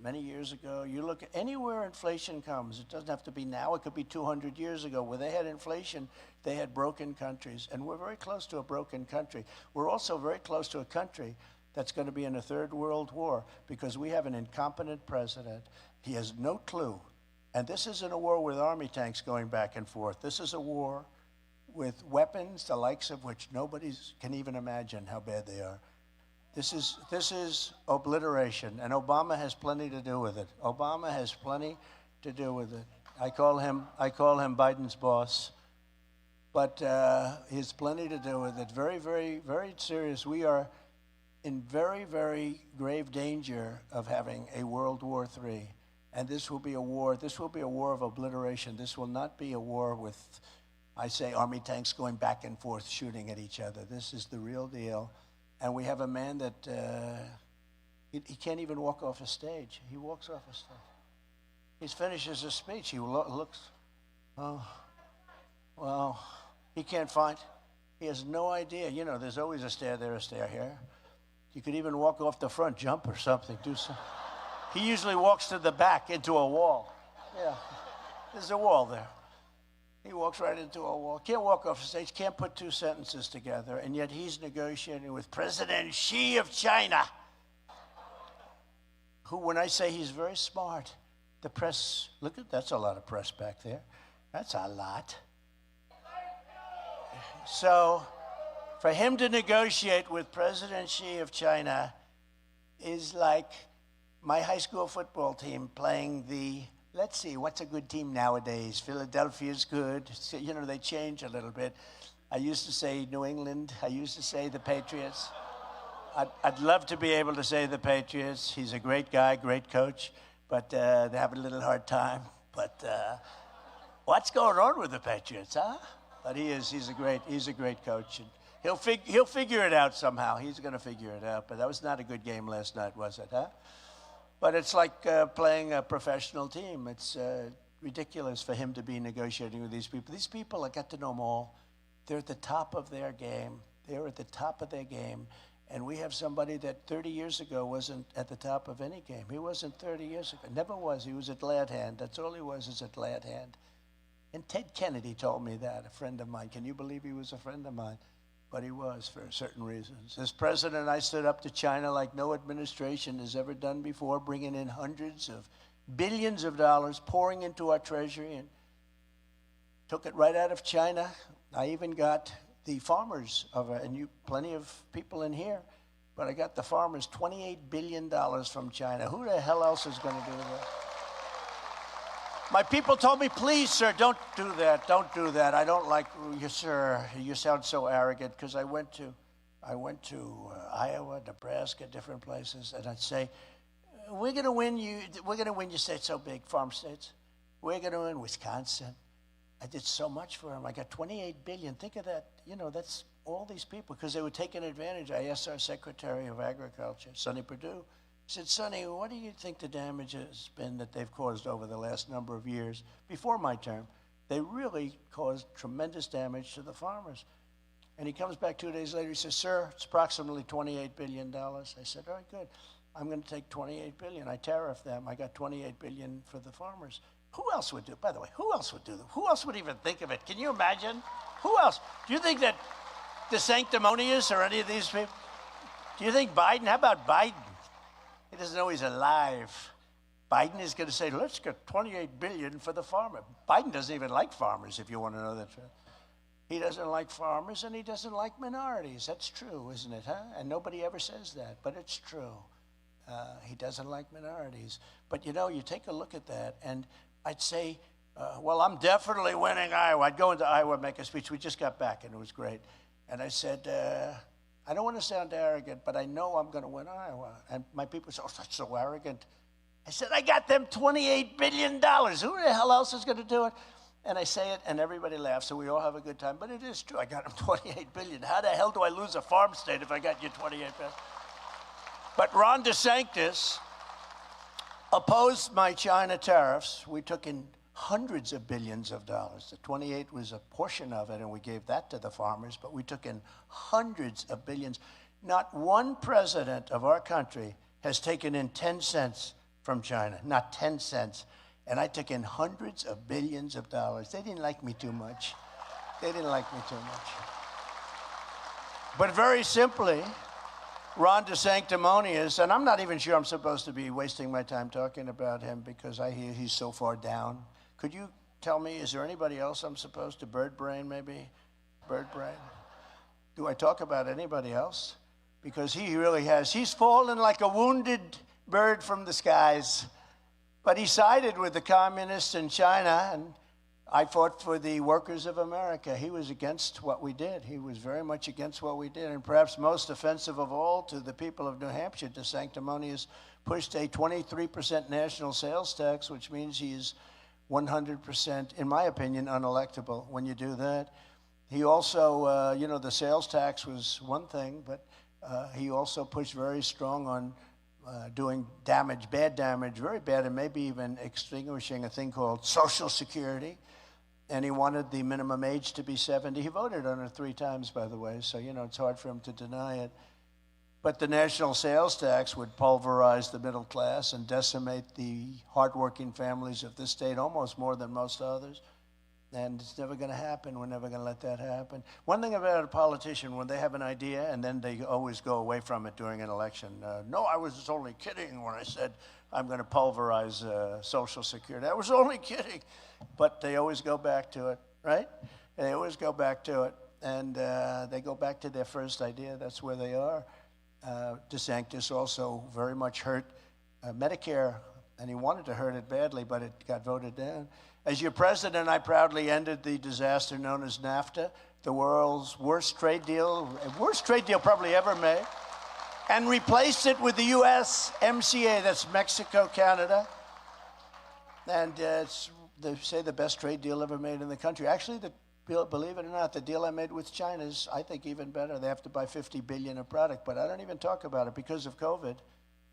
many years ago. You look at anywhere inflation comes, it doesn't have to be now, it could be 200 years ago. Where they had inflation, they had broken countries. And we're very close to a broken country. We're also very close to a country that's going to be in a third world war because we have an incompetent president. He has no clue. And this isn't a war with army tanks going back and forth. This is a war with weapons, the likes of which nobody can even imagine how bad they are. This is obliteration, and Obama has plenty to do with it. Obama has plenty to do with it. I call him Biden's boss, but he has plenty to do with it. Very, very, very serious. We are in very, very grave danger of having a World War III, and this will be a war. This will be a war of obliteration. This will not be a war with, I say, army tanks going back and forth shooting at each other. This is the real deal. And we have a man that he can't even walk off a stage. He walks off a stage. He finishes his speech. He looks, oh, well, he can't find. He has no idea. You know, there's always a stair there, a stair here. You could even walk off the front, jump or something, do something. He usually walks to the back into a wall. Yeah, there's a wall there. He walks right into a wall. Can't walk off the stage, can't put two sentences together, and yet he's negotiating with President Xi of China, who, when I say he's very smart, the press, look at, that's a lot of press back there. That's a lot. So for him to negotiate with President Xi of China is like my high school football team playing the, let's see, what's a good team nowadays? Philadelphia's good. So, you know, they change a little bit. I used to say New England. I used to say the Patriots. I'd love to be able to say the Patriots. He's a great guy, great coach, but they have a little hard time. But what's going on with the Patriots, huh? But he's a great coach. And he'll figure it out somehow. He's going to figure it out. But that was not a good game last night, was it, huh? But it's like playing a professional team. It's ridiculous for him to be negotiating with these people. These people, I got to know them all. They're at the top of their game. They're at the top of their game. And we have somebody that 30 years ago wasn't at the top of any game. He wasn't 30 years ago. Never was. He was a glad hand. That's all he was, is a glad hand. And Ted Kennedy told me that, a friend of mine. Can you believe he was a friend of mine? But he was, for certain reasons. As president, I stood up to China like no administration has ever done before, bringing in hundreds of billions of dollars, pouring into our treasury, and took it right out of China. I even got the farmers and plenty of people in here, but I got the farmers $28 billion from China. Who the hell else is going to do that? My people told me, please, sir, don't do that. Don't do that. I don't like you, sir. You sound so arrogant. Because I went to Iowa, Nebraska, different places, and I'd say, we're going to win you. We're going to win your state so big, farm states. We're going to win Wisconsin. I did so much for them. I got $28 billion. Think of that. You know, that's all these people, because they were taking advantage. I asked our Secretary of Agriculture, Sonny Perdue. I said, Sonny, what do you think the damage has been that they've caused over the last number of years? Before my term, they really caused tremendous damage to the farmers. And he comes back 2 days later, he says, sir, it's approximately $28 billion. I said, all right, good. I'm going to take $28 billion. I tariff them. I got $28 billion for the farmers. Who else would do it? By the way, who else would do that? Who else would even think of it? Can you imagine? Who else? Do you think that the sanctimonious or any of these people? Do you think Biden? How about Biden? He doesn't know he's alive. Biden is going to say, let's get $28 billion for the farmer. Biden doesn't even like farmers, if you want to know the truth. He doesn't like farmers, and he doesn't like minorities. That's true, isn't it, huh? And nobody ever says that, but it's true. He doesn't like minorities. But, you know, you take a look at that, and I'd say, well, I'm definitely winning Iowa. I'd go into Iowa and make a speech. We just got back, and it was great. And I said, I don't want to sound arrogant, but I know I'm going to win Iowa. And my people say, oh, that's so arrogant. I said, I got them $28 billion. Who the hell else is going to do it? And I say it, and everybody laughs, so we all have a good time. But it is true. I got them $28 billion. How the hell do I lose a farm state if I got you $28 billion? But Ron Desantis opposed my China tariffs. We took in hundreds of billions of dollars. The 28 was a portion of it, and we gave that to the farmers, but we took in hundreds of billions. Not one president of our country has taken in 10 cents from China, not 10 cents. And I took in hundreds of billions of dollars. They didn't like me too much. They didn't like me too much. But very simply, Ron DeSanctimonious, and I'm not even sure I'm supposed to be wasting my time talking about him because I hear he's so far down. Could you tell me, is there anybody else I'm supposed to? Bird brain, maybe? Bird brain? Do I talk about anybody else? Because he really has. He's fallen like a wounded bird from the skies. But he sided with the communists in China, and I fought for the workers of America. He was against what we did. He was very much against what we did. And perhaps most offensive of all to the people of New Hampshire, DeSanctimonious pushed a 23% national sales tax, which means he is 100%, in my opinion, unelectable when you do that. He also, you know, the sales tax was one thing, but he also pushed very strong on doing damage, bad damage, very bad, and maybe even extinguishing a thing called Social Security. And he wanted the minimum age to be 70. He voted on it 3 times, by the way, so, you know, it's hard for him to deny it. But the national sales tax would pulverize the middle class and decimate the hardworking families of this state almost more than most others. And it's never going to happen. We're never going to let that happen. One thing about a politician, when they have an idea and then they always go away from it during an election. No, I was only kidding when I said I'm going to pulverize Social Security. I was only kidding. But they always go back to it, right? They always go back to it. And they go back to their first idea. That's where they are. DeSantis also very much hurt Medicare, and he wanted to hurt it badly, but it got voted down. As your president, I proudly ended the disaster known as NAFTA, the world's worst trade deal probably ever made, and replaced it with the USMCA, that's Mexico, Canada. And it's, they say, the best trade deal ever made in the country. Actually, believe it or not, the deal I made with China is, I think, even better. They have to buy $50 billion of product, but I don't even talk about it because of COVID.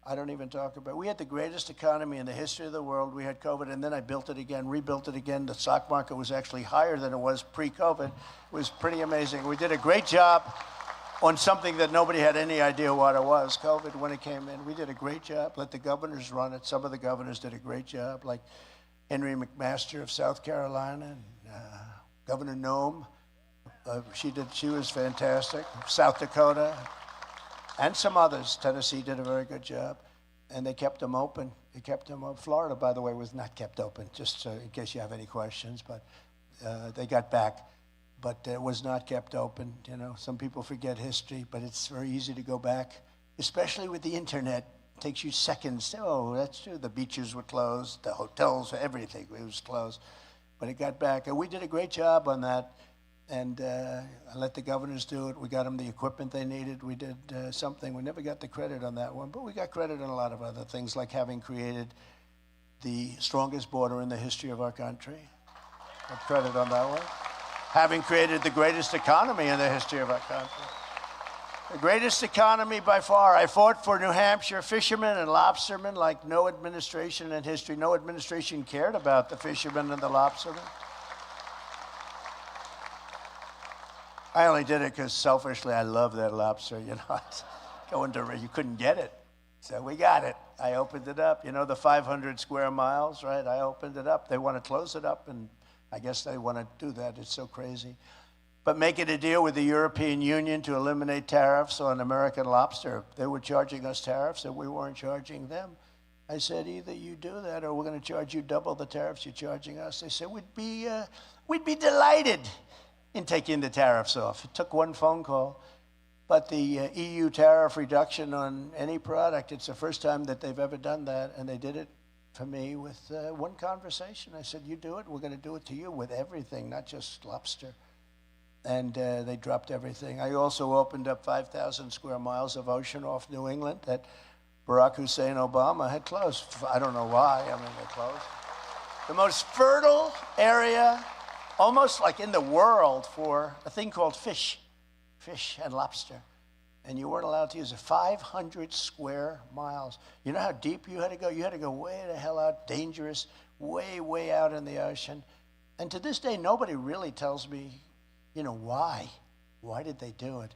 I don't even talk about it. We had the greatest economy in the history of the world. We had COVID, and then I built it again, rebuilt it again. The stock market was actually higher than it was pre-COVID. It was pretty amazing. We did a great job on something that nobody had any idea what it was, COVID, when it came in. We did a great job. Let the governors run it. Some of the governors did a great job, like Henry McMaster of South Carolina, and Governor Nome. She was fantastic. South Dakota. And some others. Tennessee did a very good job. And they kept them open. They kept them open. Florida, by the way, was not kept open, just in case you have any questions. But they got back. But it was not kept open. You know, some people forget history, but it's very easy to go back, especially with the internet. It takes you seconds. Oh, that's true. The beaches were closed. The hotels, everything, it was closed. But it got back. And we did a great job on that. And I let the governors do it. We got them the equipment they needed. We did something. We never got the credit on that one, but we got credit on a lot of other things, like having created the strongest border in the history of our country. Got credit on that one. Having created the greatest economy in the history of our country. The greatest economy by far. I fought for New Hampshire fishermen and lobstermen like no administration in history. No administration cared about the fishermen and the lobstermen. I only did it because selfishly I love that lobster, you know. You couldn't get it. So we got it. I opened it up. You know, the 500 square miles, right? I opened it up. They want to close it up, and I guess they want to do that. It's so crazy. But making a deal with the European Union to eliminate tariffs on American lobster. They were charging us tariffs, and we weren't charging them. I said, either you do that, or we're going to charge you double the tariffs you're charging us. They said, we'd be delighted in taking the tariffs off. It took one phone call. But the EU tariff reduction on any product, it's the first time that they've ever done that, and they did it for me with one conversation. I said, you do it, we're going to do it to you with everything, not just lobster. And they dropped everything. I also opened up 5,000 square miles of ocean off New England that Barack Hussein Obama had closed. I don't know why, I mean, they closed. The most fertile area almost like in the world for a thing called fish and lobster. And you weren't allowed to use it. 500 square miles. You know how deep you had to go? You had to go way the hell out, dangerous, way, way out in the ocean. And to this day, nobody really tells me, you know, why. Why did they do it?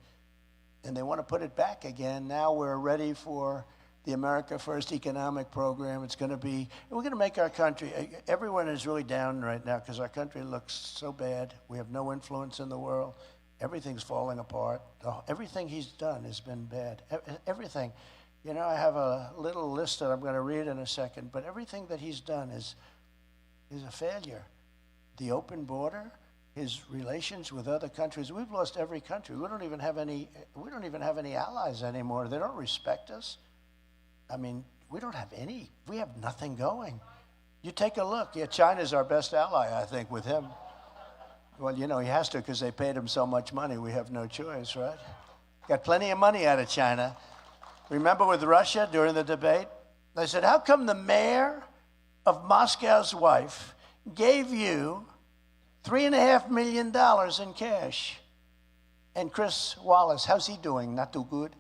And they want to put it back again. Now we're ready for the America First economic program. It's going to be, we're going to make our country, everyone is really down right now because our country looks so bad. We have no influence in the world. Everything's falling apart. Everything he's done has been bad. Everything. You know, I have a little list that I'm going to read in a second, but everything that he's done is a failure. The open border, his relations with other countries. We've lost every country. We don't even have any allies anymore. They don't respect us. I mean, we don't have any. We have nothing going. You take a look. Yeah, China's our best ally, I think, with him. Well, you know, he has to because they paid him so much money. We have no choice, right? Got plenty of money out of China. Remember with Russia during the debate? They said, how come the mayor of Moscow's wife gave you $3.5 million in cash? And Chris Wallace, how's he doing? Not too good.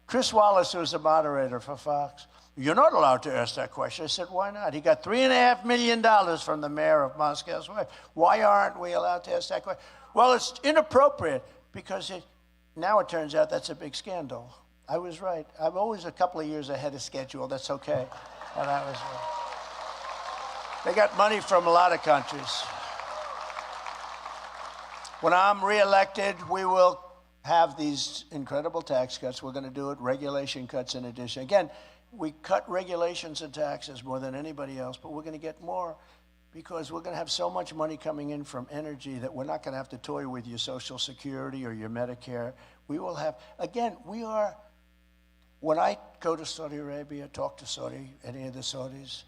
Chris Wallace, who's a moderator for Fox, you're not allowed to ask that question. I said, why not? He got $3.5 million from the mayor of Moscow's wife. Why aren't we allowed to ask that question? Well, it's inappropriate because now it turns out that's a big scandal. I was right. I'm always a couple of years ahead of schedule. That's okay. And I was right. They got money from a lot of countries. When I'm reelected, we will have these incredible tax cuts. We're going to do it, regulation cuts in addition. Again, we cut regulations and taxes more than anybody else, but we're going to get more because we're going to have so much money coming in from energy that we're not going to have to toy with your Social Security or your Medicare. We will have, again, we are, when I go to Saudi Arabia, talk to any of the Saudis,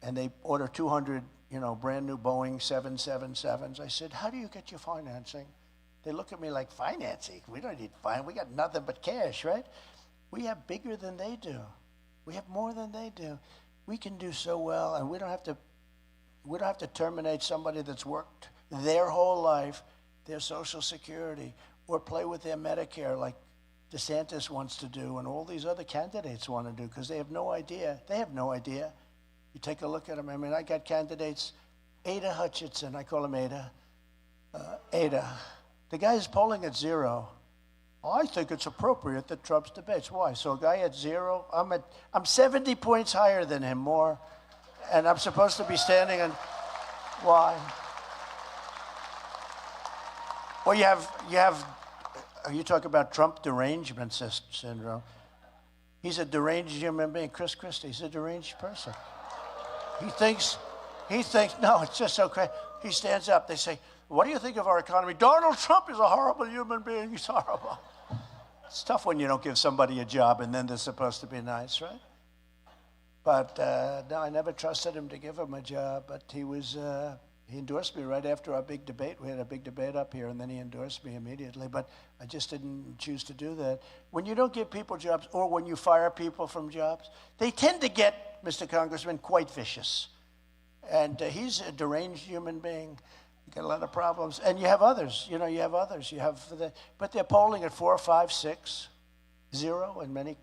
and they order 200, brand new Boeing 777s, I said, how do you get your financing? They look at me like, financing? We don't need finance. We got nothing but cash, right? We have bigger than they do. We have more than they do. We can do so well, and we don't have to terminate somebody that's worked their whole life, their Social Security, or play with their Medicare like Desantis wants to do and all these other candidates want to do because they have no idea. They have no idea. You take a look at them. I mean, I got candidates, Ada Hutchinson, I call him Ada. Ada. The guy is polling at 0. I think it's appropriate that Trump's debates. Why? So a guy at 0, I'm 70 points higher than him, more, and I'm supposed to be standing on. Why? Well, you talk about Trump derangement syndrome. He's a deranged human being. Chris Christie, he's a deranged person. He thinks, no, it's just so crazy. He stands up, they say, what do you think of our economy? Donald Trump is a horrible human being. He's horrible. It's tough when you don't give somebody a job and then they're supposed to be nice, right? But no, I never trusted him to give him a job, but he endorsed me right after our big debate. We had a big debate up here, and then he endorsed me immediately, but I just didn't choose to do that. When you don't give people jobs, or when you fire people from jobs, they tend to get, Mr. Congressman, quite vicious. And he's a deranged human being. You got a lot of problems. And you have others, but they're polling at 4, 5, 6, 0,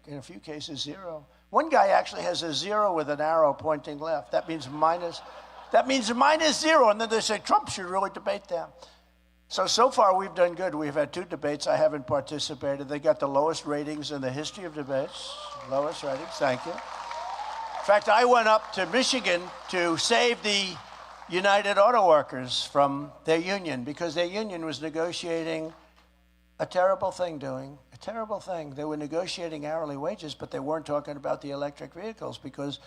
in a few cases 0. One guy actually has a 0 with an arrow pointing left. That means minus 0, and then they say Trump should really debate them. So far we've done good. We've had 2 debates. I haven't participated. They got the lowest ratings in the history of debates. Lowest ratings, thank you. In fact, I went up to Michigan to save the United Auto Workers from their union because their union was negotiating a terrible thing a terrible thing. They were negotiating hourly wages, but they weren't talking about the electric vehicles because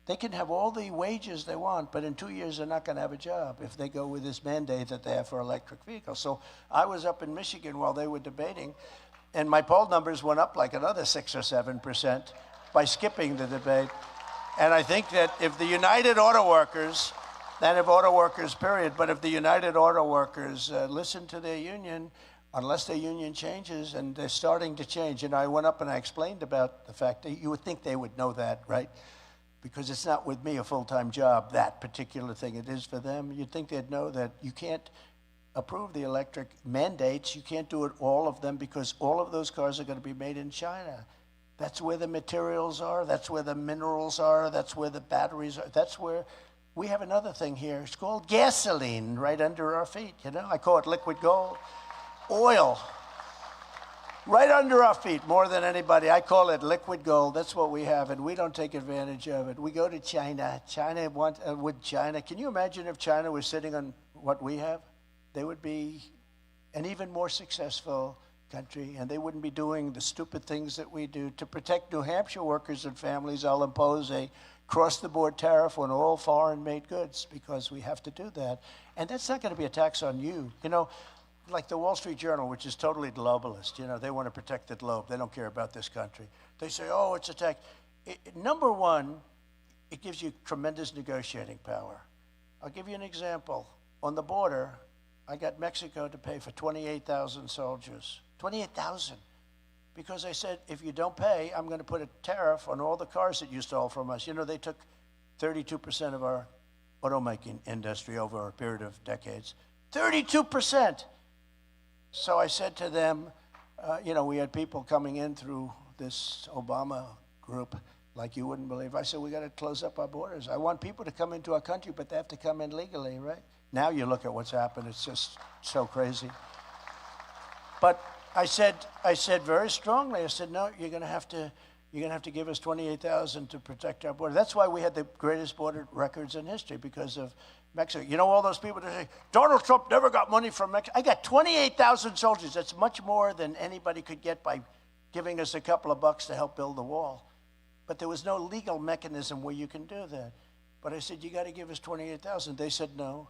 they can have all the wages they want, but in 2 years they're not going to have a job if they go with this mandate that they have for electric vehicles. So I was up in Michigan while they were debating, and my poll numbers went up like another 6 or 7% by skipping the debate. And I think that if the United Auto Workers, not if auto workers, period, but if the United Auto Workers listen to their union, unless their union changes, and they're starting to change. And I went up and I explained about the fact that you would think they would know that, right? Because it's not with me a full-time job, that particular thing. It is for them. You'd think they'd know that you can't approve the electric mandates. You can't do it, all of them, because all of those cars are going to be made in China. That's where the materials are. That's where the minerals are. That's where the batteries are. That's where we have another thing here. It's called gasoline right under our feet. I call it liquid gold. Oil. right under our feet, more than anybody. I call it liquid gold. That's what we have, and we don't take advantage of it. We go to China. With China, can you imagine if China was sitting on what we have? They would be an even more successful country, and they wouldn't be doing the stupid things that we do. To protect New Hampshire workers and families, I'll impose a cross-the-board tariff on all foreign-made goods because we have to do that. And that's not going to be a tax on you. You know, like the Wall Street Journal, which is totally globalist, you know, they want to protect the globe. They don't care about this country. They say, oh, it's a tax. Number one, it gives you tremendous negotiating power. I'll give you an example. On the border, I got Mexico to pay for 28,000 soldiers. 28,000. Because I said, if you don't pay, I'm going to put a tariff on all the cars that you stole from us. You know, they took 32% of our automaking industry over a period of decades. 32%. So I said to them, you know, we had people coming in through this Obama group like you wouldn't believe. I said, we got to close up our borders. I want people to come into our country, but they have to come in legally, right? Now you look at what's happened. It's just so crazy. But I said very strongly, I said, no, you're going to have to give us 28,000 to protect our border. That's why we had the greatest border records in history, because of Mexico. You know, all those people that say, Donald Trump never got money from Mexico. I got 28,000 soldiers. That's much more than anybody could get by giving us a couple of bucks to help build the wall. But there was no legal mechanism where you can do that. But I said, you got to give us 28,000. They said no.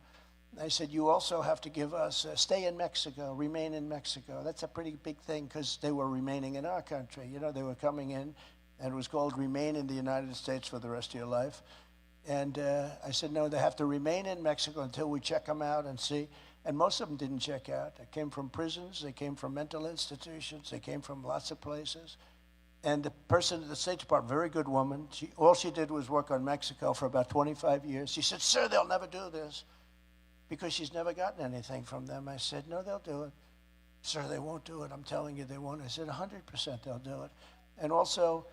I said, you also have to give us, stay in Mexico, remain in Mexico. That's a pretty big thing because they were remaining in our country. You know, they were coming in, and it was called remain in the United States for the rest of your life. And I said, no, they have to remain in Mexico until we check them out and see. And most of them didn't check out. They came from prisons. They came from mental institutions. They came from lots of places. And the person at the State Department, very good woman, all she did was work on Mexico for about 25 years. She said, sir, they'll never do this. Because she's never gotten anything from them. I said, no, they'll do it. Sir, they won't do it. I'm telling you they won't. I said, 100% they'll do it. And also,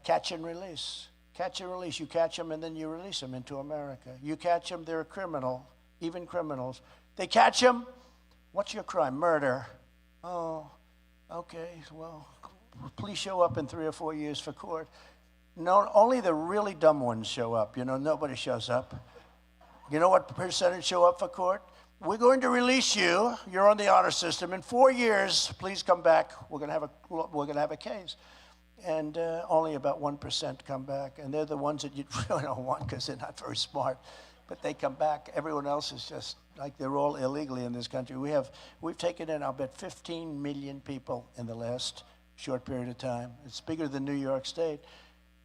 catch and release. Catch and release. You catch them and then you release them into America. You catch them, they're a criminal, even criminals. They catch them, what's your crime? Murder. Oh, okay, well, please show up in 3 or 4 years for court. No, only the really dumb ones show up. You know, nobody shows up. You know what percentage show up for court? We're going to release you. You're on the honor system. In 4 years, please come back. We're going to have a case. And only about 1% come back. And they're the ones that you really don't want because they're not very smart. But they come back. Everyone else is just like they're all illegally in this country. We've taken in, I'll bet, 15 million people in the last short period of time. It's bigger than New York State.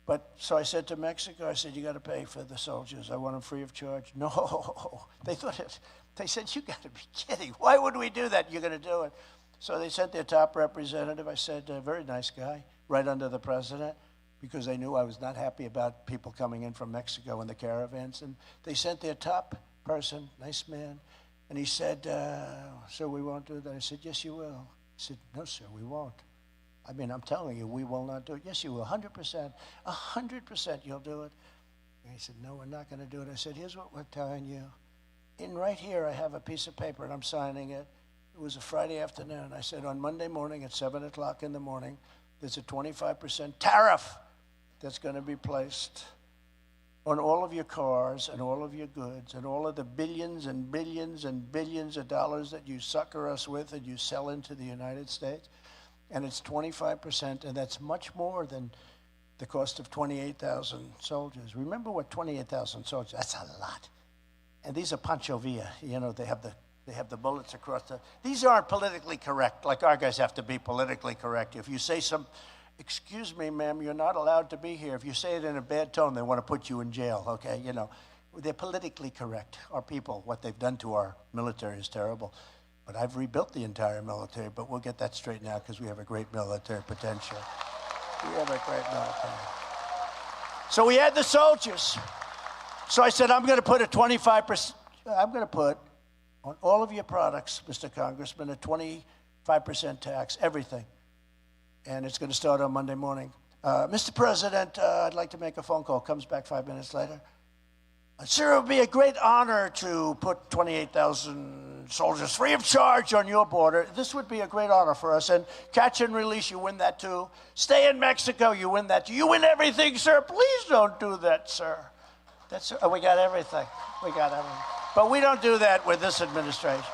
But so I said to Mexico, I said, you got to pay for the soldiers. I want them free of charge. No, they said, you got to be kidding. Why would we do that? You're going to do it. So they sent their top representative. I said, very nice guy, right under the president, because they knew I was not happy about people coming in from Mexico in the caravans. And they sent their top person, nice man. And he said, sir, we won't do that. I said, yes, you will. He said, no, sir, we won't. I mean, I'm telling you, we will not do it. Yes, you will, 100%. 100% you'll do it. And he said, no, we're not going to do it. I said, here's what we're telling you. In right here, I have a piece of paper, and I'm signing it. It was a Friday afternoon. I said, on Monday morning at 7 o'clock in the morning, there's a 25% tariff that's going to be placed on all of your cars and all of your goods and all of the billions and billions and billions of dollars that you sucker us with and you sell into the United States. And it's 25%, and that's much more than the cost of 28,000 soldiers. Remember what 28,000 soldiers, that's a lot. And these are Pancho Villa, you know, they have the bullets across the, these aren't politically correct, like our guys have to be politically correct. If you say excuse me, ma'am, you're not allowed to be here. If you say it in a bad tone, they want to put you in jail, okay? You know, they're politically correct. Our people, what they've done to our military is terrible. But I've rebuilt the entire military, but we'll get that straightened out because we have a great military potential. We have a great military. So we had the soldiers. So I said, I'm going to put a 25%, I'm going to put on all of your products, Mr. Congressman, a 25% tax, everything. And it's going to start on Monday morning. Mr. President, I'd like to make a phone call. Comes back 5 minutes later. Sir, it would be a great honor to put 28,000 soldiers free of charge on your border. This would be a great honor for us. And catch and release, you win that too. Stay in Mexico, you win that too. You win everything, sir. Please don't do that, sir. We got everything. We got everything. But we don't do that with this administration.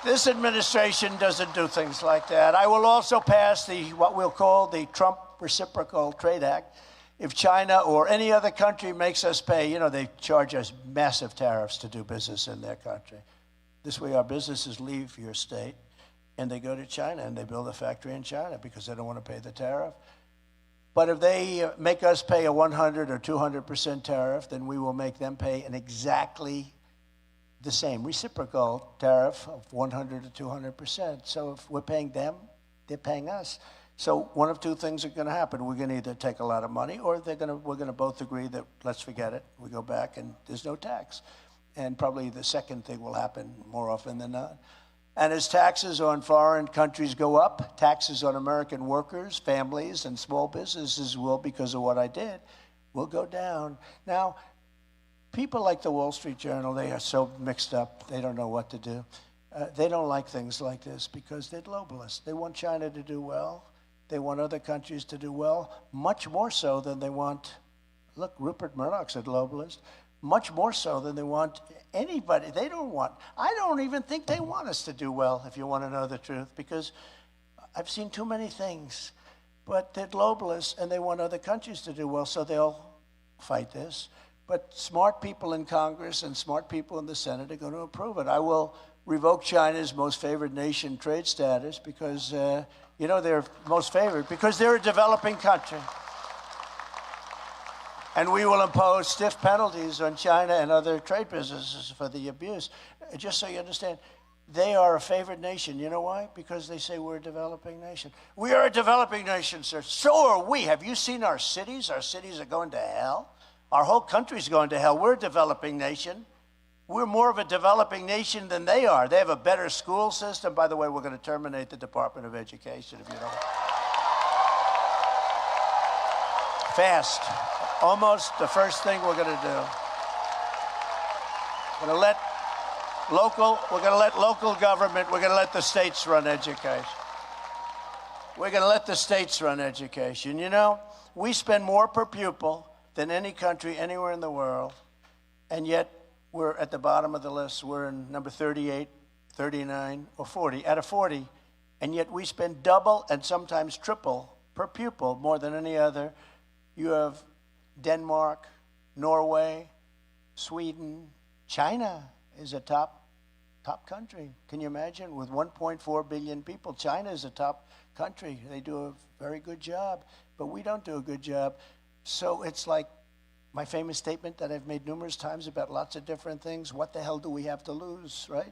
This administration doesn't do things like that. I will also pass what we'll call the Trump Reciprocal Trade Act. If China or any other country makes us pay, they charge us massive tariffs to do business in their country. This way our businesses leave your state and they go to China and they build a factory in China because they don't want to pay the tariff. But if they make us pay a 100 or 200% tariff, then we will make them pay an exactly the same reciprocal tariff of 100 to 200%. So if we're paying them, they're paying us. So one of two things are going to happen. We're going to either take a lot of money, or we're going to both agree that let's forget it. We go back and there's no tax. And probably the second thing will happen more often than not. And as taxes on foreign countries go up, taxes on American workers, families, and small businesses will, because of what I did, will go down. Now, people like the Wall Street Journal, they are so mixed up. They don't know what to do. They don't like things like this because they're globalists. They want China to do well. They want other countries to do well, much more so than they want, look, Rupert Murdoch's a globalist, much more so than they want anybody. I don't even think they want us to do well, if you want to know the truth, because I've seen too many things. But they're globalists and they want other countries to do well, so they'll fight this. But smart people in Congress and smart people in the Senate are going to approve it. I will revoke China's most favored nation trade status because, they're most favored because they're a developing country. And we will impose stiff penalties on China and other trade businesses for the abuse. Just so you understand, they are a favored nation. You know why? Because they say we're a developing nation. We are a developing nation, sir. So are we. Have you seen our cities? Our cities are going to hell. Our whole country's going to hell. We're a developing nation. We're more of a developing nation than they are. They have a better school system. By the way, we're going to terminate the Department of Education, if you don't. Fast. Almost the first thing we're going to do. We're going to let local government, we're going to let the states run education. We're going to let the states run education. We spend more per pupil than any country anywhere in the world, and yet we're at the bottom of the list. We're in number 38, 39, or 40, out of 40, and yet we spend double and sometimes triple per pupil more than any other. You have Denmark, Norway, Sweden. China is a top country. Can you imagine? With 1.4 billion people, China is a top country. They do a very good job, but we don't do a good job. So it's like my famous statement that I've made numerous times about lots of different things. What the hell do we have to lose, right?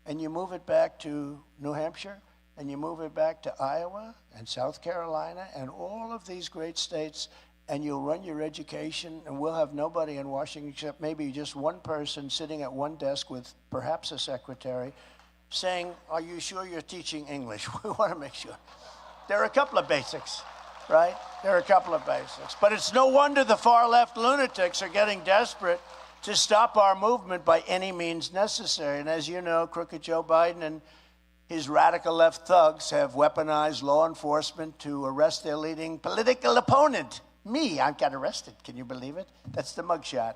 And you move it back to New Hampshire, and you move it back to Iowa and South Carolina and all of these great states, and you'll run your education, and we'll have nobody in Washington except maybe just one person sitting at one desk with perhaps a secretary saying, are you sure you're teaching English? We want to make sure. There are a couple of basics, right? There are a couple of basics. But it's no wonder the far-left lunatics are getting desperate to stop our movement by any means necessary. And as you know, crooked Joe Biden and his radical left thugs have weaponized law enforcement to arrest their leading political opponent. Me, I got arrested. Can you believe it? That's the mugshot.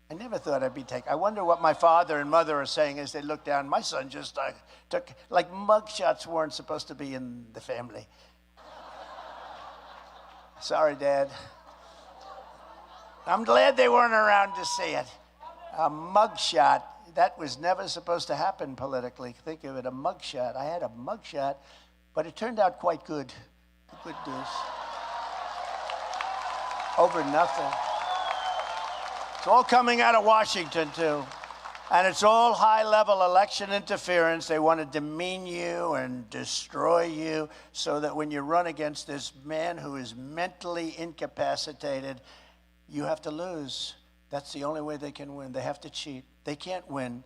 I never thought I'd be taken. I wonder what my father and mother are saying as they look down. My son just took, like mugshots weren't supposed to be in the family. Sorry, Dad. I'm glad they weren't around to see it. A mugshot. That was never supposed to happen politically. Think of it, a mugshot. I had a mugshot, but it turned out quite good. Good news. Over nothing. It's all coming out of Washington, too. And it's all high-level election interference. They want to demean you and destroy you so that when you run against this man who is mentally incapacitated, you have to lose. That's the only way they can win. They have to cheat. They can't win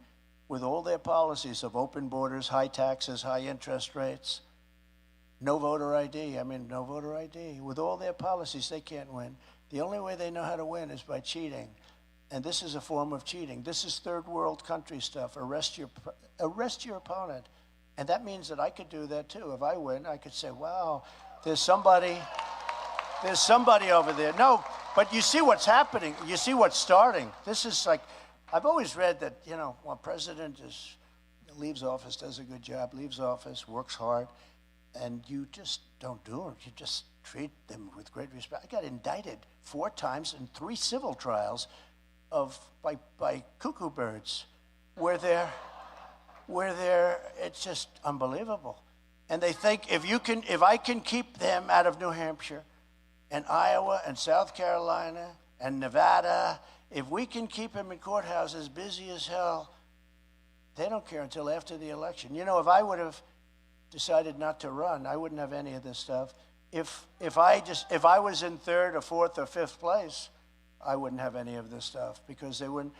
with all their policies of open borders, high taxes, high interest rates, no voter ID. No voter ID. With all their policies, they can't win. The only way they know how to win is by cheating. And this is a form of cheating. This is third world country stuff. Arrest your opponent. And that means that I could do that too. If I win, I could say, wow, there's somebody over there. No, but you see what's happening. You see what's starting. This is like, I've always read that, when president leaves office, does a good job, leaves office, works hard, and you just don't do it. You just treat them with great respect. I got indicted 4 times in 3 civil trials by cuckoo birds, where they're it's just unbelievable. And they think if I can keep them out of New Hampshire and Iowa and South Carolina and Nevada, if we can keep them in courthouses busy as hell, they don't care until after the election. If I would have decided not to run, I wouldn't have any of this stuff. If I was in 3rd or 4th or 5th place, I wouldn't have any of this stuff because they wouldn't.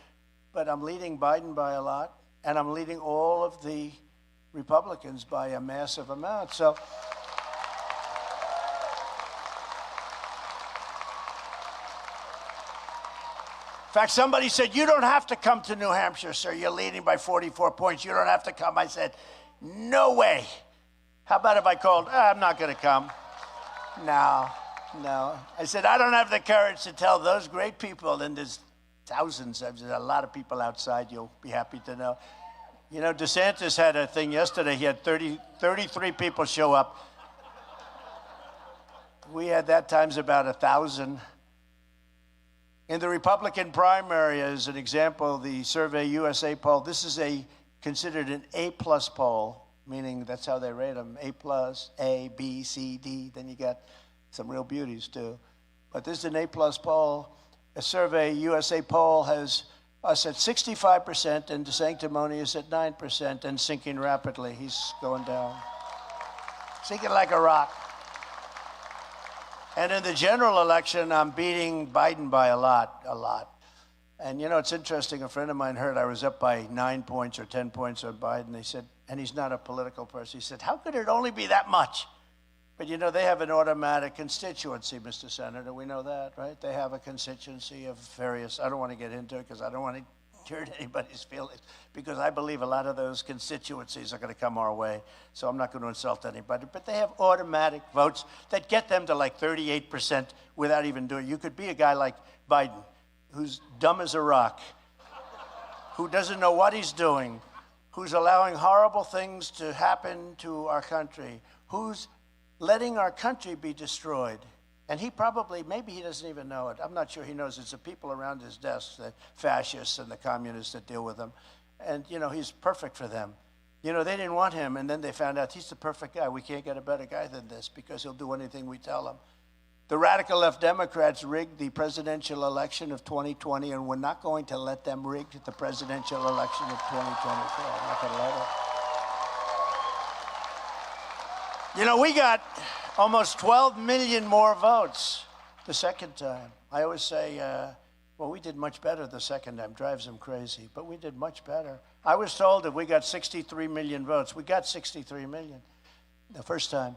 But I'm leading Biden by a lot, and I'm leading all of the Republicans by a massive amount. So, in fact, somebody said, you don't have to come to New Hampshire, sir. You're leading by 44 points. You don't have to come. I said, no way. How about if I called, I'm not going to come. No. I said, I don't have the courage to tell those great people, and there's thousands, there's a lot of people outside, you'll be happy to know. DeSantis had a thing yesterday. He had 33 people show up. We had that times about 1,000. In the Republican primary, as an example, the Survey USA poll, this is considered an A-plus poll, meaning that's how they rate them, A+, A, B, C, D. Then you got some real beauties, too. But this is an A-plus poll. A Survey USA poll has us at 65%, and DeSanctimony is at 9% and sinking rapidly. He's going down. Sinking like a rock. And in the general election, I'm beating Biden by a lot. And it's interesting, a friend of mine heard I was up by 9 points or 10 points on Biden. They said, and he's not a political person, he said, how could it only be that much? But they have an automatic constituency, Mr. Senator. We know that, right? They have a constituency of various, I don't want to get into it because I don't want to hurt anybody's feelings, because I believe a lot of those constituencies are going to come our way. So I'm not going to insult anybody. But they have automatic votes that get them to like 38% without even doing it. You could be a guy like Biden, who's dumb as a rock, who doesn't know what he's doing, who's allowing horrible things to happen to our country, who's letting our country be destroyed. And maybe he doesn't even know it. I'm not sure he knows. It's the people around his desk, the fascists and the communists that deal with him. And, he's perfect for them. They didn't want him, and then they found out he's the perfect guy. We can't get a better guy than this because he'll do anything we tell him. The radical left Democrats rigged the presidential election of 2020, and we're not going to let them rig the presidential election of 2024. I'm not going to let it. We got almost 12 million more votes the second time. I always say, we did much better the second time. Drives them crazy, but we did much better. I was told that we got 63 million votes. We got 63 million the first time.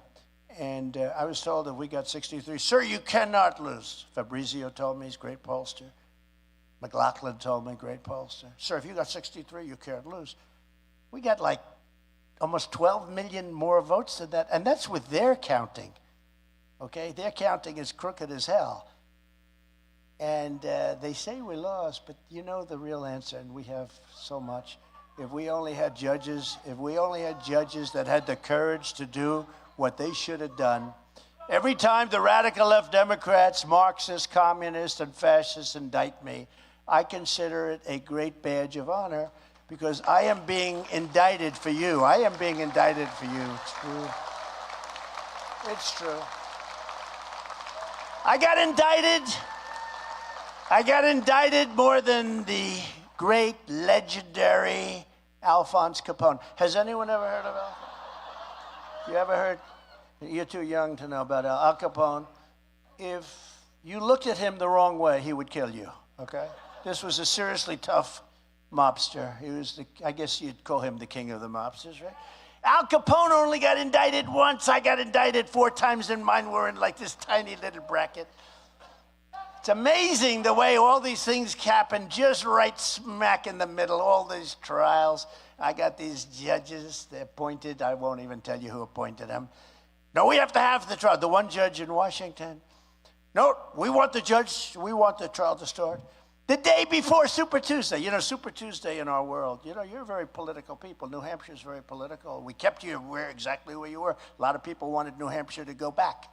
And I was told that we got 63. Sir, you cannot lose. Fabrizio told me, he's a great pollster. McLaughlin told me, great pollster. Sir, if you got 63, you can't lose. We got like almost 12 million more votes than that, and that's with their counting, okay? Their counting is crooked as hell. And they say we lost, but the real answer, and we have so much. If we only had judges that had the courage to do what they should have done. Every time the radical left Democrats, Marxists, communists, and fascists indict me, I consider it a great badge of honor, because I am being indicted for you. I am being indicted for you. It's true. It's true. I got indicted more than the great, legendary Alphonse Capone. Has anyone ever heard of Alphonse? You ever heard? You're too young to know about Al Capone. If you looked at him the wrong way, he would kill you, okay? This was a seriously tough mobster. He was I guess you'd call him the king of the mobsters, right? Al Capone only got indicted once. I got indicted 4 times, and mine were in like this tiny little bracket. It's amazing the way all these things happen just right smack in the middle, all these trials. I got these judges, they're appointed. I won't even tell you who appointed them. No, we have to have the trial. The one judge in Washington. No, we want the trial to start the day before Super Tuesday. You know, Super Tuesday in our world, you know, you're very political people. New Hampshire's very political. We kept you exactly where you were. A lot of people wanted New Hampshire to go back.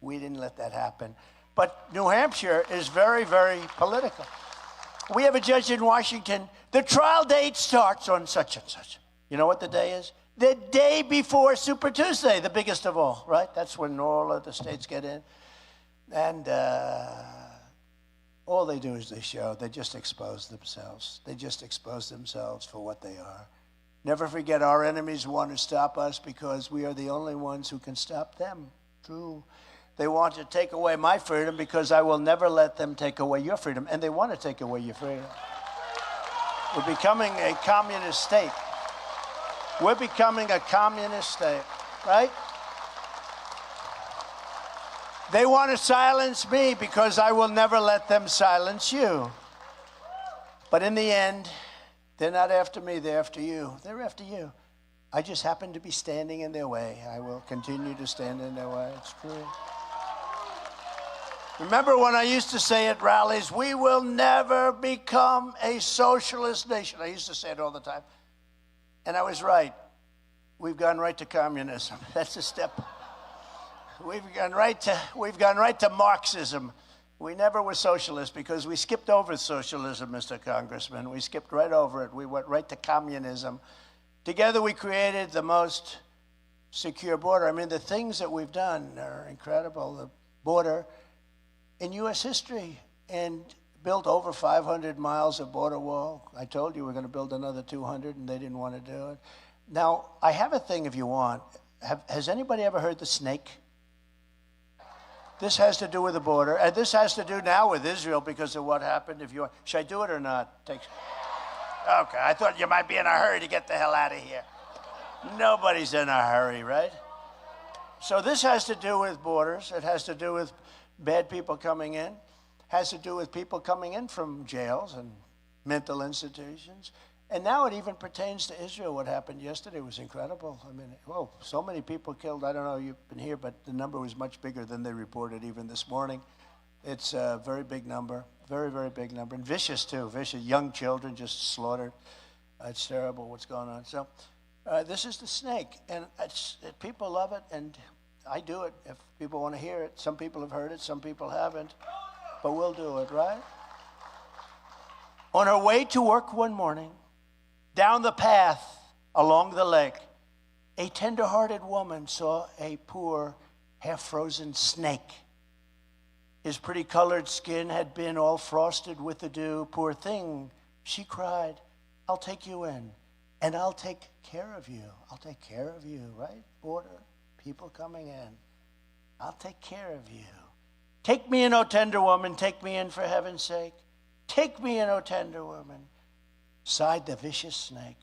We didn't let that happen. But New Hampshire is very, very political. We have a judge in Washington. The trial date starts on such and such. You know what the day is? The day before Super Tuesday, the biggest of all, right? That's when all of the states get in. And all they do is they just expose themselves. They just expose themselves for what they are. Never forget, our enemies want to stop us because we are the only ones who can stop them. True. They want to take away my freedom because I will never let them take away your freedom. And they want to take away your freedom. We're becoming a communist state. We're becoming a communist state, right? They want to silence me because I will never let them silence you. But in the end, they're not after me, they're after you. They're after you. I just happen to be standing in their way. I will continue to stand in their way. It's true. Remember when I used to say at rallies, we will never become a socialist nation. I used to say it all the time. And I was right. We've gone right to communism. That's a step. We've gone right to Marxism. We never were socialists because we skipped over socialism, Mr. Congressman. We skipped right over it. We went right to communism. Together we created the most secure border. I mean, the things that we've done are incredible. The border in U.S. history, and built over 500 miles of border wall. I told you we're going to build another 200, and they didn't want to do it. Now, I have a thing if you want. Has anybody ever heard the snake? This has to do with the border, and this has to do now with Israel because of what happened. Should I do it or not? Okay, I thought you might be in a hurry to get the hell out of here. Nobody's in a hurry, right? So this has to do with borders. It has to do with bad people coming in. Has to do with people coming in from jails and mental institutions. And now it even pertains to Israel. What happened yesterday was incredible. I mean, whoa, so many people killed. I don't know if you've been here, but the number was much bigger than they reported even this morning. It's a very big number, very, very big number. And vicious, too. Vicious. Young children just slaughtered. It's terrible what's going on. So this is the snake. And people love it, and I do it if people want to hear it. Some people have heard it, some people haven't. But we'll do it, right? On her way to work one morning, down the path along the lake, a tender-hearted woman saw a poor, half-frozen snake. His pretty colored skin had been all frosted with the dew. Poor thing, she cried, I'll take you in, and I'll take care of you. I'll take care of you, right? Border, people coming in. I'll take care of you. Take me in, O tender woman, take me in for heaven's sake. Take me in, O tender woman, sighed the vicious snake.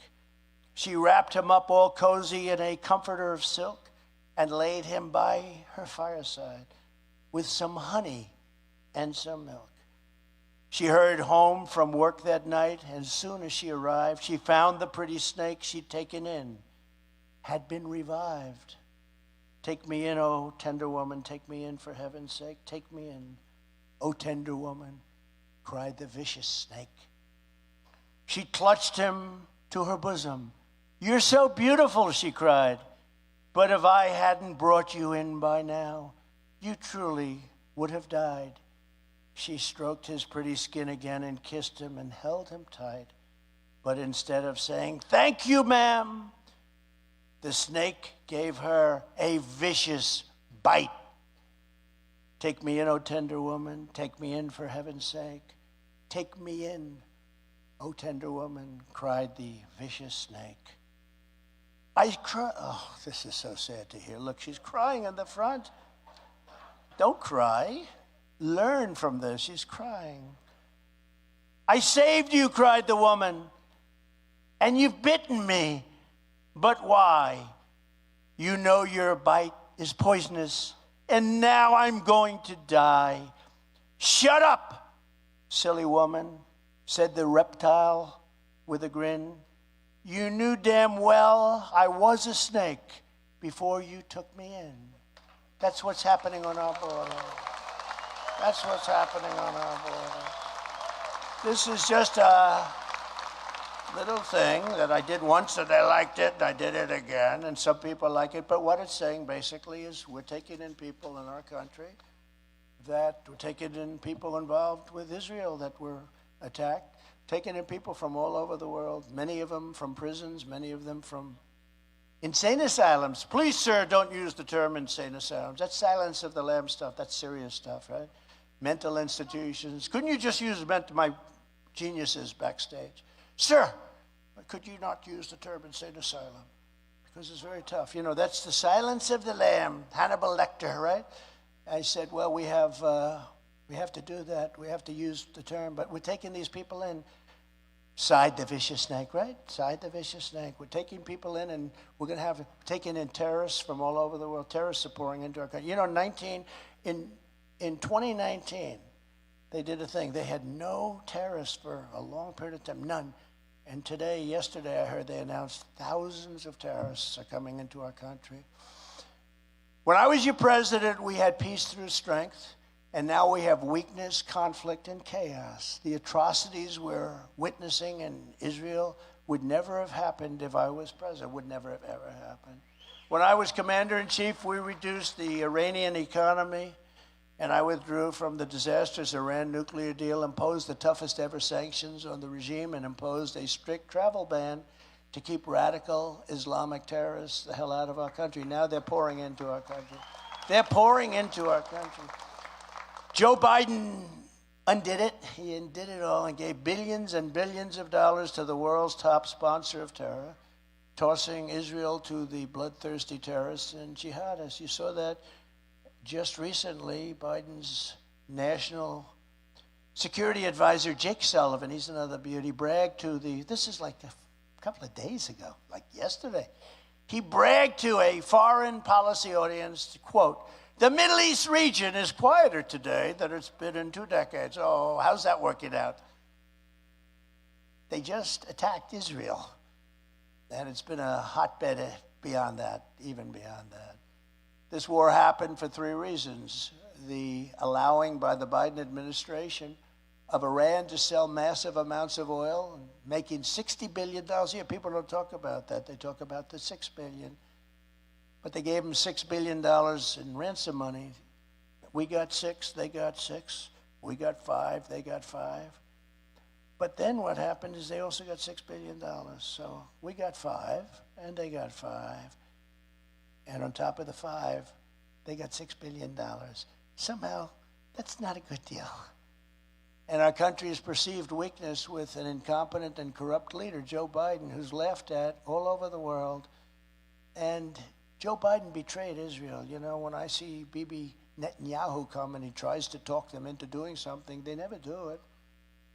She wrapped him up all cozy in a comforter of silk and laid him by her fireside with some honey and some milk. She hurried home from work that night, and as soon as she arrived, she found the pretty snake she'd taken in had been revived. Take me in, O tender woman, take me in for heaven's sake. Take me in, O tender woman, cried the vicious snake. She clutched him to her bosom. You're so beautiful, she cried. But if I hadn't brought you in by now, you truly would have died. She stroked his pretty skin again and kissed him and held him tight. But instead of saying, thank you, ma'am, the snake gave her a vicious bite. Take me in, O tender woman, take me in for heaven's sake. Take me in, O tender woman, cried the vicious snake. Oh, this is so sad to hear. Look, she's crying in the front. Don't cry. Learn from this. She's crying. I saved you, cried the woman, and you've bitten me. But why? You know your bite is poisonous, and now I'm going to die. Shut up, silly woman, said the reptile with a grin. You knew damn well I was a snake before you took me in. That's what's happening on our border. That's what's happening on our border. This is just a little thing that I did once and I liked it, and I did it again, and some people like it. But what it's saying basically is we're taking in people in our country, that we're taking in people involved with Israel that were attacked, taking in people from all over the world, many of them from prisons, many of them from insane asylums. Please, sir, don't use the term insane asylums. That's Silence of the Lambs stuff. That's serious stuff, right? Mental institutions. Couldn't you just use my geniuses backstage? Sir, could you not use the term insane asylum? Because it's very tough. You know, that's the Silence of the Lamb, Hannibal Lecter, right? I said, well, we have to do that. We have to use the term, but we're taking these people in. Side the vicious snake, right? Side the vicious snake. We're taking people in, and we're going to have taken in terrorists from all over the world. Terrorists are pouring into our country. You know, in 2019, they did a thing. They had no terrorists for a long period of time, none. And yesterday, I heard they announced thousands of terrorists are coming into our country. When I was your president, we had peace through strength, and now we have weakness, conflict, and chaos. The atrocities we're witnessing in Israel would never have happened if I was president, would never have ever happened. When I was commander-in-chief, we reduced the Iranian economy, and I withdrew from the disastrous Iran nuclear deal, imposed the toughest ever sanctions on the regime, and imposed a strict travel ban to keep radical Islamic terrorists the hell out of our country. Now they're pouring into our country. They're pouring into our country. Joe Biden undid it. He undid it all and gave billions and billions of dollars to the world's top sponsor of terror, tossing Israel to the bloodthirsty terrorists and jihadists. You saw that just recently. Biden's national security advisor, Jake Sullivan, he's another beauty, bragged to this is like a couple of days ago, like yesterday. He bragged to a foreign policy audience, quote, "The Middle East region is quieter today than it's been in 2 decades. Oh, how's that working out? They just attacked Israel, and it's been a hotbed beyond that, even beyond that. This war happened for 3 reasons. The allowing by the Biden administration of Iran to sell massive amounts of oil, and making $60 billion a year. People don't talk about that. They talk about the $6 billion. But they gave them $6 billion in ransom money. We got 6, they got 6. We got 5, they got 5. But then what happened is they also got $6 billion. So we got 5, and they got 5. And on top of the 5, they got $6 billion. Somehow, that's not a good deal. And our country's perceived weakness with an incompetent and corrupt leader, Joe Biden, who's laughed at all over the world. And Joe Biden betrayed Israel. You know, when I see Bibi Netanyahu come and he tries to talk them into doing something, they never do it.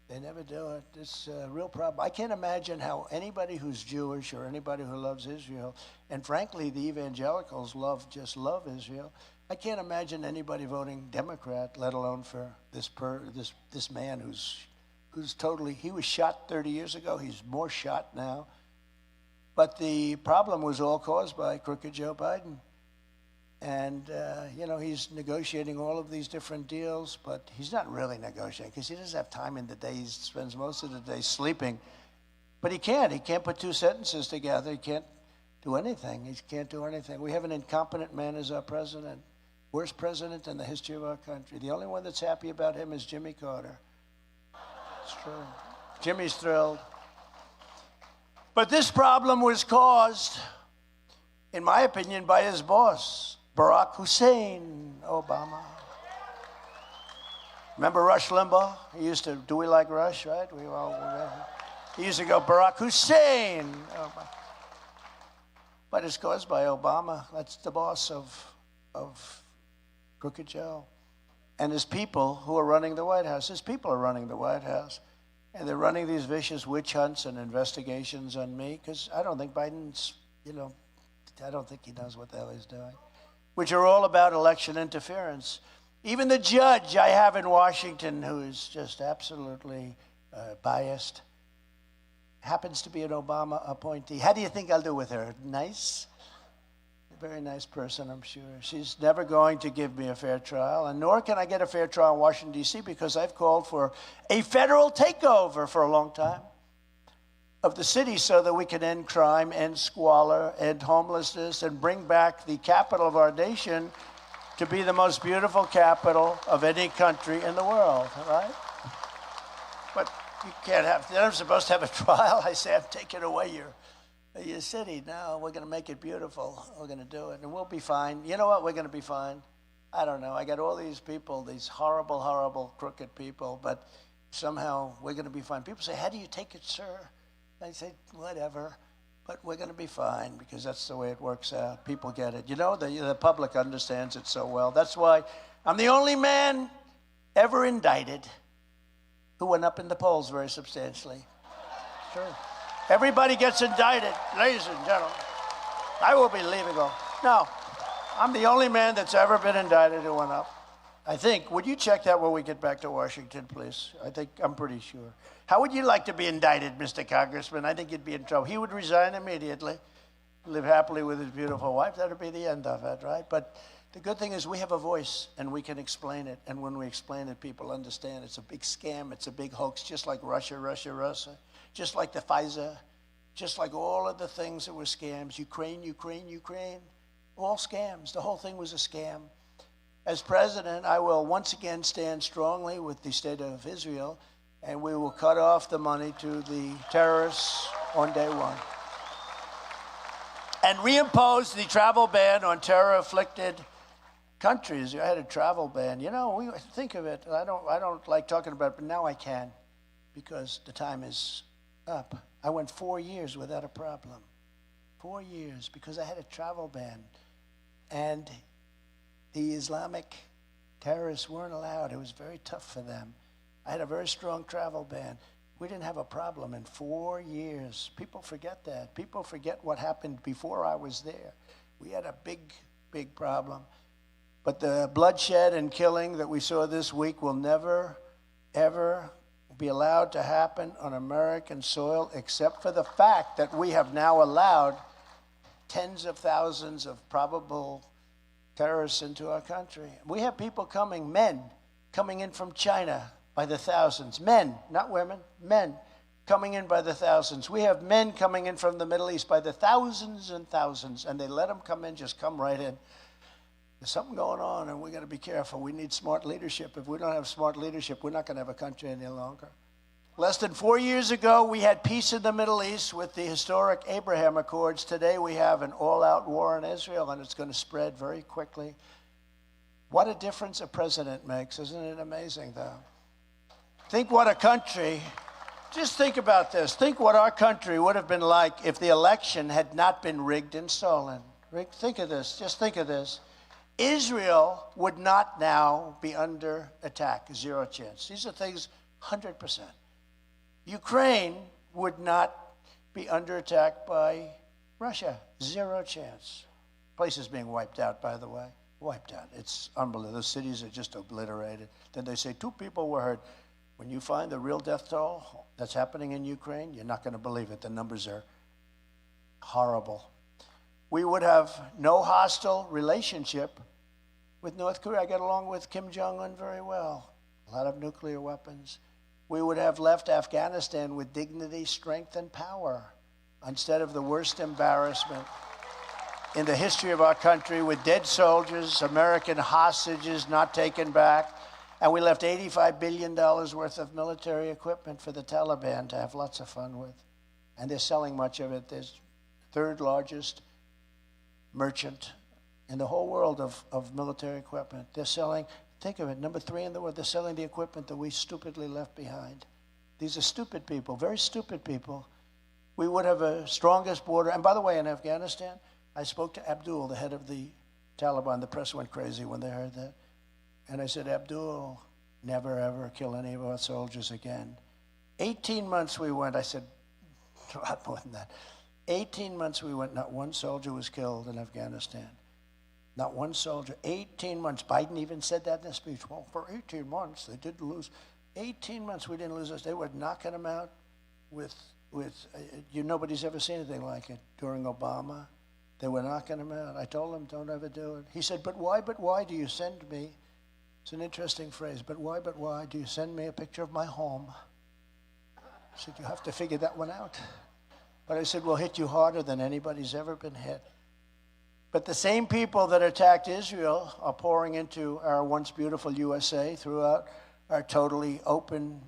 They never do it. It's a real problem. I can't imagine how anybody who's Jewish or anybody who loves Israel, and frankly, the evangelicals just love Israel. I can't imagine anybody voting Democrat, let alone for this man who's totally, he was shot 30 years ago. He's more shot now. But the problem was all caused by crooked Joe Biden. And, you know, he's negotiating all of these different deals, but he's not really negotiating because he doesn't have time in the day. He spends most of the day sleeping. But he can't. He can't put 2 sentences together. He can't do anything. He can't do anything. We have an incompetent man as our president. Worst president in the history of our country. The only one that's happy about him is Jimmy Carter. It's true. Jimmy's thrilled. But this problem was caused, in my opinion, by his boss, Barack Hussein Obama. Remember Rush Limbaugh? He used to, do we like Rush, right? He used to go, Barack Hussein Obama. But it's caused by Obama. That's the boss of Crooked Joe. And his people who are running the White House. His people are running the White House. And they're running these vicious witch hunts and investigations on me because I don't think Biden's, I don't think he knows what the hell he's doing, which are all about election interference. Even the judge I have in Washington, who is just absolutely biased, happens to be an Obama appointee. How do you think I'll do with her? Nice? A very nice person, I'm sure. She's never going to give me a fair trial, and nor can I get a fair trial in Washington, D.C., because I've called for a federal takeover for a long time of the city so that we can end crime, end squalor, end homelessness, and bring back the capital of our nation to be the most beautiful capital of any country in the world, right? But you can't have, they're supposed to have a trial. I say, I'm taking away your city. No, we're going to make it beautiful. We're going to do it, and we'll be fine. You know what? We're going to be fine. I don't know. I got all these people, these horrible, horrible, crooked people, but somehow we're going to be fine. People say, how do you take it, sir? I say, whatever, but we're going to be fine because that's the way it works out. People get it. You know, the public understands it so well. That's why I'm the only man ever indicted who went up in the polls very substantially. Sure. Everybody gets indicted, ladies and gentlemen. I will be leaving off. No, I'm the only man that's ever been indicted who went up. I think, would you check that when we get back to Washington, please? I'm pretty sure. How would you like to be indicted, Mr. Congressman? I think you'd be in trouble. He would resign immediately, live happily with his beautiful wife. That would be the end of it, right? But the good thing is we have a voice, and we can explain it. And when we explain it, people understand it's a big scam. It's a big hoax, just like Russia, just like the Pfizer, just like all of the things that were scams. Ukraine, all scams. The whole thing was a scam. As president, I will once again stand strongly with the state of Israel, and we will cut off the money to the terrorists on day one. And reimpose the travel ban on terror-afflicted countries. I had a travel ban. You know, we think of it. I don't like talking about it, but now I can, because the time is up. I went 4 years without a problem. 4 years, because I had a travel ban. And the Islamic terrorists weren't allowed. It was very tough for them. I had a very strong travel ban. We didn't have a problem in 4 years. People forget that. People forget what happened before I was there. We had a big, big problem. But the bloodshed and killing that we saw this week will never, ever be allowed to happen on American soil, except for the fact that we have now allowed tens of thousands of probable terrorists into our country. We have people coming, men, coming in from China by the thousands. Men, not women, men coming in by the thousands. We have men coming in from the Middle East by the thousands and thousands, and they let them come in, just come right in. There's something going on, and we got to be careful. We need smart leadership. If we don't have smart leadership, we're not going to have a country any longer. Less than 4 years ago, we had peace in the Middle East with the historic Abraham Accords. Today, we have an all-out war in Israel, and it's going to spread very quickly. What a difference a president makes. Isn't it amazing, though? Think what a country, just think about this. Think what our country would have been like if the election had not been rigged and stolen. Think of this. Just think of this. Israel would not now be under attack. Zero chance. These are things 100%. Ukraine would not be under attack by Russia. Zero chance. Place is being wiped out, by the way. Wiped out. It's unbelievable. The cities are just obliterated. Then they say 2 people were hurt. When you find the real death toll that's happening in Ukraine, you're not going to believe it. The numbers are horrible. We would have no hostile relationship with North Korea. I get along with Kim Jong-un very well. A lot of nuclear weapons. We would have left Afghanistan with dignity, strength, and power instead of the worst embarrassment in the history of our country with dead soldiers, American hostages not taken back, and we left $85 billion worth of military equipment for the Taliban to have lots of fun with. And they're selling much of it. There's third largest merchant in the whole world of military equipment. They're selling, think of it, number 3 in the world. They're selling the equipment that we stupidly left behind. These are stupid people, very stupid people. We would have a strongest border. And by the way, in Afghanistan, I spoke to Abdul, the head of the Taliban. The press went crazy when they heard that. And I said, Abdul, never, ever kill any of our soldiers again. 18 months we went. I said, a lot more than that. 18 months we went, not one soldier was killed in Afghanistan. Not one soldier. 18 months. Biden even said that in his speech. Well, for 18 months, they didn't lose. 18 months, we didn't lose us. They were knocking them out with nobody's ever seen anything like it. During Obama, they were knocking them out. I told them, don't ever do it. He said, but why do you send me? It's an interesting phrase. But why do you send me a picture of my home? I said, you have to figure that one out. But I said, we'll hit you harder than anybody's ever been hit. But the same people that attacked Israel are pouring into our once beautiful USA throughout our totally open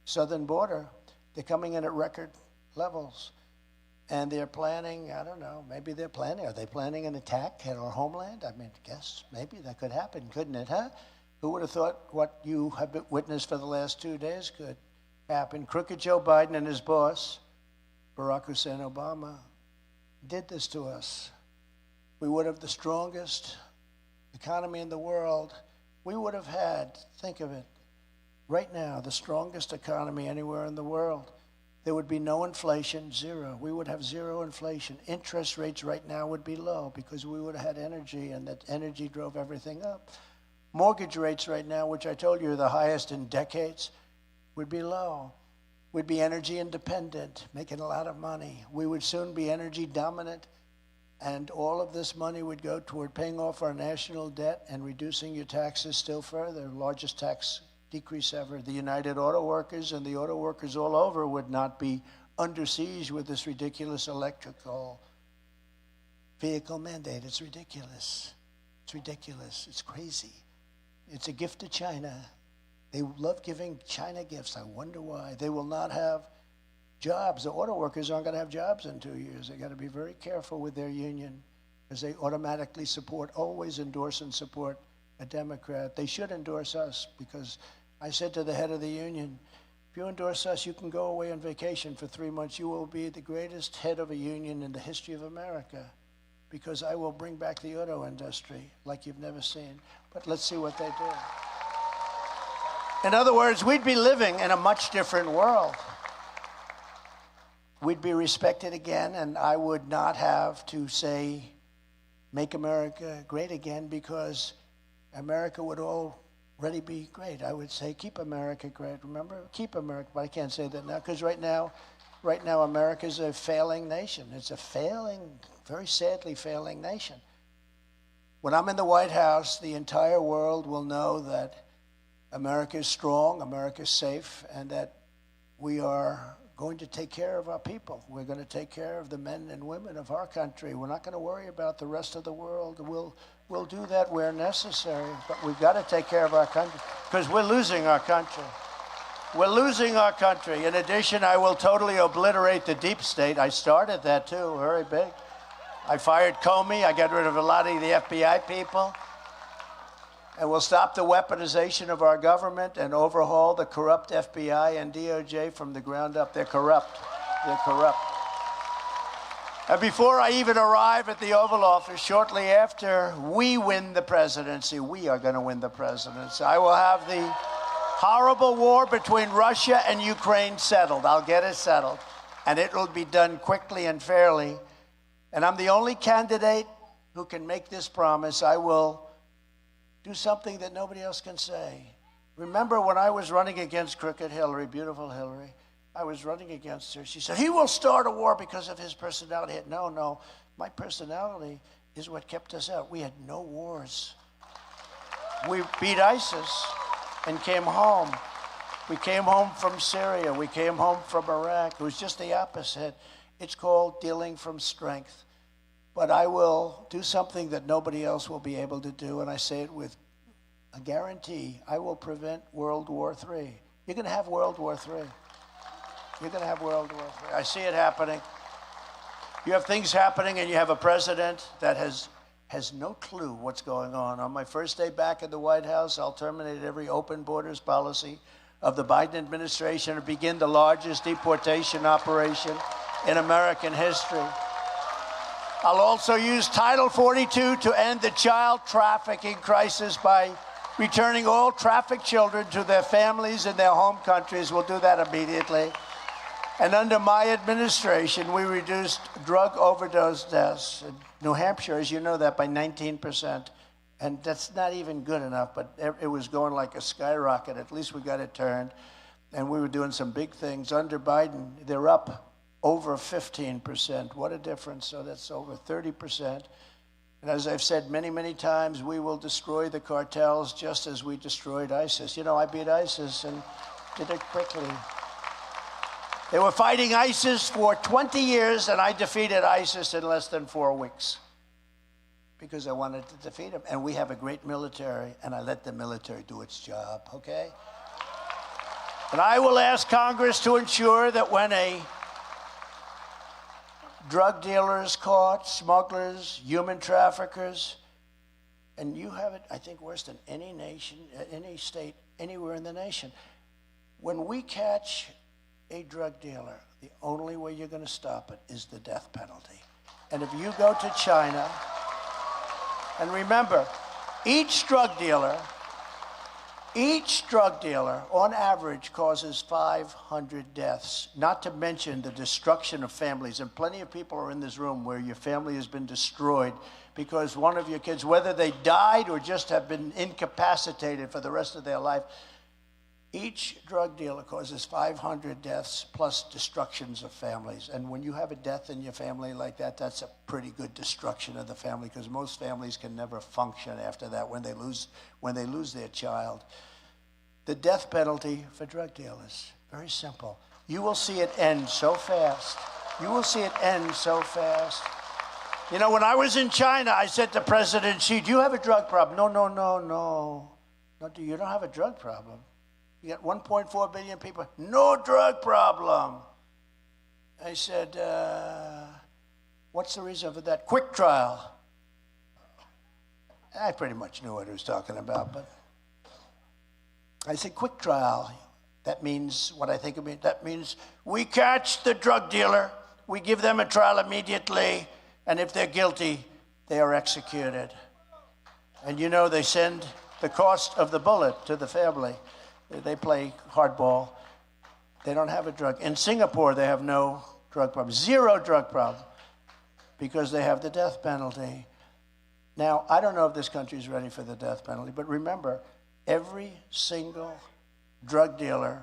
southern border. They're coming in at record levels. And they're planning, I don't know, maybe they're planning. Are they planning an attack at our homeland? I mean, I guess maybe that could happen, couldn't it, huh? Who would have thought what you have witnessed for the last 2 days could happen? Crooked Joe Biden and his boss, Barack Hussein Obama, did this to us. We would have the strongest economy in the world. We would have had, think of it, right now, the strongest economy anywhere in the world. There would be no inflation, zero. We would have zero inflation. Interest rates right now would be low because we would have had energy, and that energy drove everything up. Mortgage rates right now, which I told you are the highest in decades, would be low. We'd be energy independent, making a lot of money. We would soon be energy dominant, and all of this money would go toward paying off our national debt and reducing your taxes still further. Largest tax decrease ever. The United Auto Workers and the auto workers all over would not be under siege with this ridiculous electrical vehicle mandate. It's ridiculous. It's ridiculous. It's crazy. It's a gift to China. They love giving China gifts. I wonder why. They will not have jobs. The auto workers aren't going to have jobs in 2 years. They got to be very careful with their union because they automatically always endorse and support a Democrat. They should endorse us because I said to the head of the union, if you endorse us, you can go away on vacation for 3 months. You will be the greatest head of a union in the history of America because I will bring back the auto industry like you've never seen. But let's see what they do. In other words, we'd be living in a much different world. We'd be respected again, and I would not have to say, make America great again, because America would already be great. I would say, keep America great. Remember? Keep America, but I can't say that now, because right now, America's a failing nation. It's a failing, very sadly failing nation. When I'm in the White House, the entire world will know that America is strong, America is safe, and that we are going to take care of our people. We're going to take care of the men and women of our country. We're not going to worry about the rest of the world. We'll do that where necessary, but we've got to take care of our country because we're losing our country. We're losing our country. In addition, I will totally obliterate the deep state. I started that too, very big. I fired Comey. I got rid of a lot of the FBI people. And we'll stop the weaponization of our government and overhaul the corrupt FBI and DOJ from the ground up. They're corrupt. They're corrupt. And before I even arrive at the Oval Office, shortly after we win the presidency, we are going to win the presidency, I will have the horrible war between Russia and Ukraine settled. I'll get it settled. And it will be done quickly and fairly. And I'm the only candidate who can make this promise. I will do something that nobody else can say. Remember when I was running against crooked Hillary, beautiful Hillary, I was running against her. She said, he will start a war because of his personality. No, my personality is what kept us out. We had no wars. We beat ISIS and came home. We came home from Syria. We came home from Iraq. It was just the opposite. It's called dealing from strength. But I will do something that nobody else will be able to do, and I say it with a guarantee. I will prevent World War III. You're going to have World War III. You're going to have World War III. I see it happening. You have things happening, and you have a president that has no clue what's going on. On my first day back at the White House, I'll terminate every open borders policy of the Biden administration and begin the largest deportation operation in American history. I'll also use Title 42 to end the child trafficking crisis by returning all trafficked children to their families in their home countries. We'll do that immediately. And under my administration, we reduced drug overdose deaths in New Hampshire, as you know that, by 19%. And that's not even good enough, but it was going like a skyrocket. At least we got it turned. And we were doing some big things. Under Biden, they're up over 15%. What a difference. So that's over 30%. And as I've said many, many times, we will destroy the cartels just as we destroyed ISIS. You know, I beat ISIS and did it quickly. They were fighting ISIS for 20 years, and I defeated ISIS in less than 4 weeks because I wanted to defeat them. And we have a great military, and I let the military do its job, okay? And I will ask Congress to ensure that when a drug dealer is caught, smugglers, human traffickers, and you have it, I think, worse than any nation, any state, anywhere in the nation. When we catch a drug dealer, the only way you're going to stop it is the death penalty. And if you go to China, and remember, each drug dealer on average causes 500 deaths, not to mention the destruction of families. And plenty of people are in this room where your family has been destroyed because one of your kids, whether they died or just have been incapacitated for the rest of their life, each drug dealer causes 500 deaths plus destructions of families. And when you have a death in your family like that, that's a pretty good destruction of the family because most families can never function after that when they lose their child. The death penalty for drug dealers, very simple. You will see it end so fast. You will see it end so fast. You know, when I was in China, I said to President Xi, do you have a drug problem? No, you don't have a drug problem. You got 1.4 billion people, no drug problem. I said, what's the reason for that? Quick trial. I pretty much knew what he was talking about, but I said, quick trial. That means what I think it means. That means we catch the drug dealer, we give them a trial immediately, and if they're guilty, they are executed. And you know, they send the cost of the bullet to the family. They play hardball. They don't have a drug. In Singapore, they have no drug problem, zero drug problem, because they have the death penalty. Now, I don't know if this country is ready for the death penalty, but remember, every single drug dealer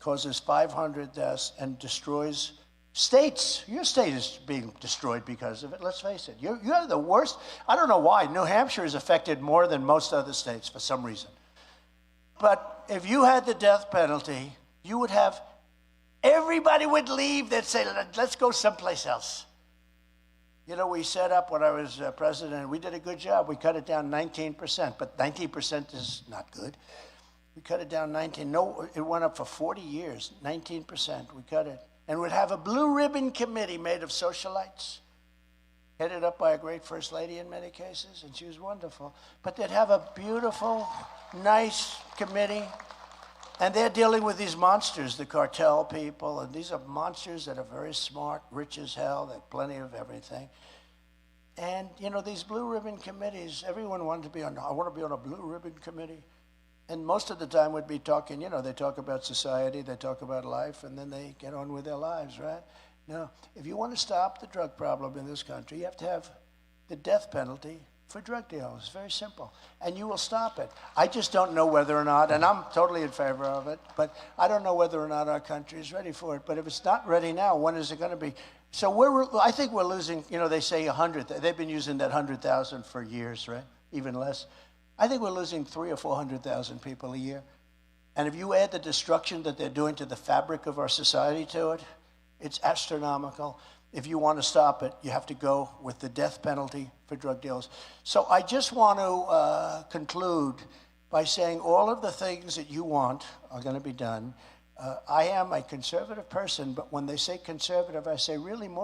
causes 500 deaths and destroys states. Your state is being destroyed because of it. Let's face it. You're the worst. I don't know why. New Hampshire is affected more than most other states for some reason. But if you had the death penalty, you would have, everybody would leave. They'd say, let's go someplace else. You know, we set up when I was president, we did a good job. We cut it down 19%, but 19% is not good. We cut it down 19. No, it went up for 40 years, 19%. We cut it. And we'd have a blue ribbon committee made of socialites, headed up by a great first lady in many cases, and she was wonderful. But they'd have a beautiful, nice committee, and they're dealing with these monsters, the cartel people, and these are monsters that are very smart, rich as hell, they have plenty of everything. And, you know, these blue ribbon committees, everyone wanted to be on, I want to be on a blue ribbon committee. And most of the time would be talking, you know, they talk about society, they talk about life, and then they get on with their lives, right? Now, if you want to stop the drug problem in this country, you have to have the death penalty for drug dealers. It's very simple. And you will stop it. I just don't know whether or not, and I'm totally in favor of it, but I don't know whether or not our country is ready for it. But if it's not ready now, when is it going to be? So I think we're losing, you know, they say 100. They've been using that 100,000 for years, right? Even less. I think we're losing 300,000 or 400,000 people a year. And if you add the destruction that they're doing to the fabric of our society to it, it's astronomical. If you want to stop it, you have to go with the death penalty for drug dealers. So I just want to conclude by saying all of the things that you want are going to be done. I am a conservative person, but when they say conservative, I say really more